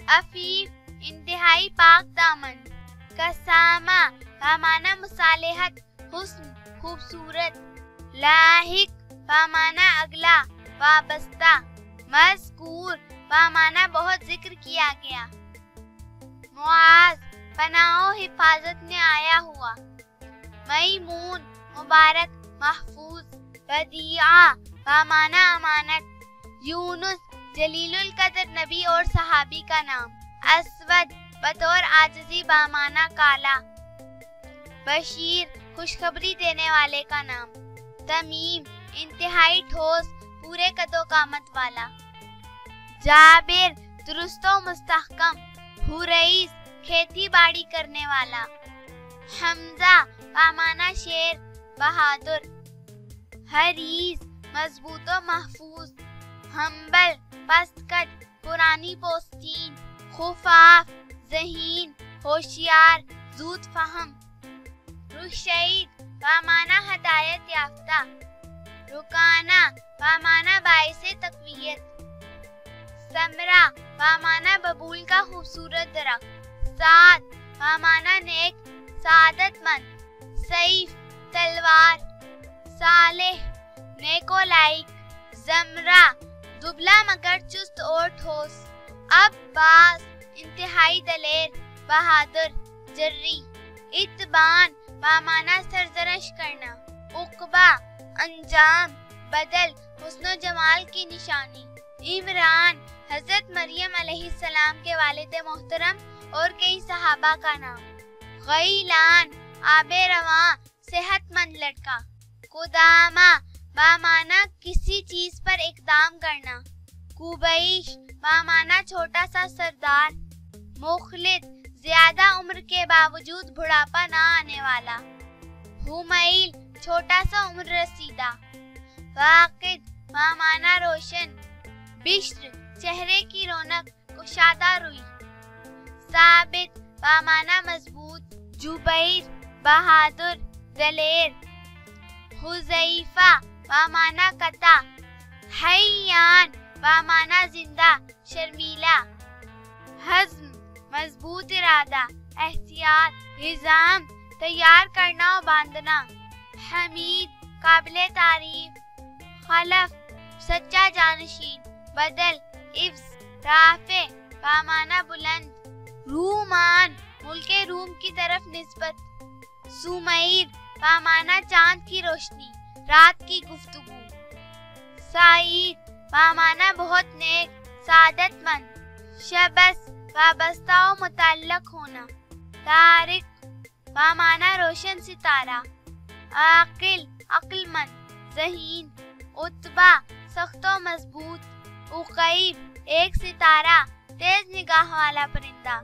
Afif इंतहाई पाक दामन। कसामा पामाना मुसालेहत हुस्न खूबसूरत। लाहिक पामाना अगला वाबस्ता। मज़कूर पामाना बहुत जिक्र किया गया। मुआज पनाह हिफाजत में आया हुआ। मईमून मुबारक महफूज। बदिया पामाना अमानत। यूनुस जलीलुल कदर नबी और सहाबी का नाम। असवद बतौर आजिज़ी बामाना काला। बशीर खुशखबरी देने वाले का नाम। तमीम इंतहाई ठोस पूरे कदो कामत वाला। जाबिर दुरुस्तो मुस्तहकम। हुरईस खेती बाड़ी करने वाला। हमजा पामाना शेर बहादुर। हरीस मजबूतो महफूज। हम्बल पस्तकट पुरानी पोस्तीन। खुफाफ ज़हीन होशियार जूद फहम। रुशैद पामाना हदायत याफ्ता। रुकाना पामाना बाइसे तकवीयत। समरा पामाना बबूल का खूबसूरत दरख्त। साद पामाना नेक सादतमंद। सैफ तलवार। सालेह नेको लाइक। जमरा दुबला मगर चुस्त और ठोस। अब्बास इंतहाई दलेर बहादुर जर्री। इत्बान पामाना सरजरश करना। उक़बा अंजाम बदल हुस्नो जमाल की निशानी। इमरान हजरत मरियम अलैहिस्सलाम के वालिद मोहतरम और कई सहाबा का नाम। गईलान आबे रवां सेहतमंद लड़का। कुदामा बामाना किसी चीज पर इकदाम करना। कुबैश बामाना छोटा सा सरदार। मुखलिद ज्यादा उम्र के बावजूद बुढ़ापा ना आने वाला। हुमैल छोटा सा उम्र रसीदा। वाकिद बामाना रोशन। बिश्र चेहरे की रौनक कुशादा रुई। साबित बामाना मजबूत। जुबैर बहादुर दलेर। हुज़ैफा बामाना कता। हैयान बामाना जिंदा शर्मीला। हज़्म मजबूत इरादा एहतियात। हिज़ाम तैयार करना और बांधना। हमीद काबिले तारीफ। खलफ सच्चा जानशीन। बदल इफ्स राफे पामाना बुलंद। रूमान मुल्के रूम की तरफ निस्बत। सुमैर पामाना चांद की रोशनी रात की गुफ्तगू। साईद पामाना बहुत नेक सादतमंद। शबस वाबस्ता और मुतल्लक होना। तारिक पामाना रोशन सितारा। आकिल अक्लमंद ज़हीन। उतबा सख्त और मजबूत। उकैब एक सितारा तेज निगाह वाला परिंदा।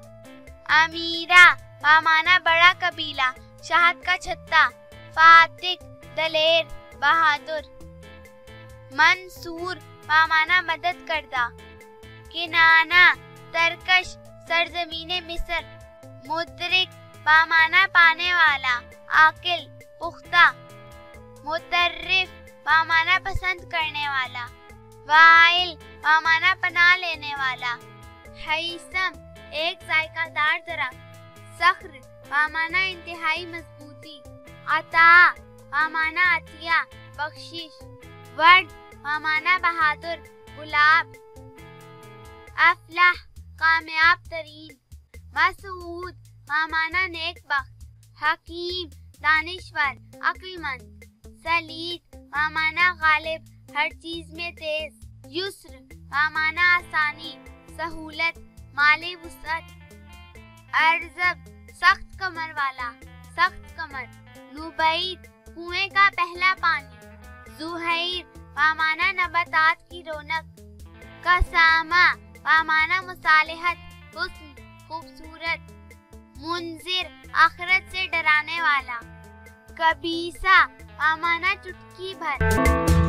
अमीरा पामाना बड़ा कबीला शहद का छत्ता। फातिक दलेर बहादुर। मंसूर पामाना मदद करदा। किनाना तरकश सरजमीने मिस्र। मुद्रिक पामाना पाने वाला आकिल पुख्ता। मुतर्रिफ पामाना पसंद करने वाला। वाइल पामाना पनाह लेने वाला। हैसम एक जायकादार दरख्त। सख्र पामाना इंतहाई मजबूती। अता पामाना अतिया बख्शिश। वर्द पामाना बहादुर गुलाब। अफलाह कामयाब तरीन। मसूद पामाना नेक बख्त। हकीम दानिशवर अक्लमंद। सलीत पामाना गालिब हर चीज में तेज। युस्र पामाना आसानी सहूलत माली वुसअत। अर्जब सख्त कमर वाला सख्त कमर। नुबैत कुएं का पहला पानी। जुहैर पामाना नबातात की रौनक। कसामा पामाना मुसालेहत हुस्न खूबसूरत। मुंजिर आखिरत से डराने वाला। कबीसा पामाना चुटकी भर।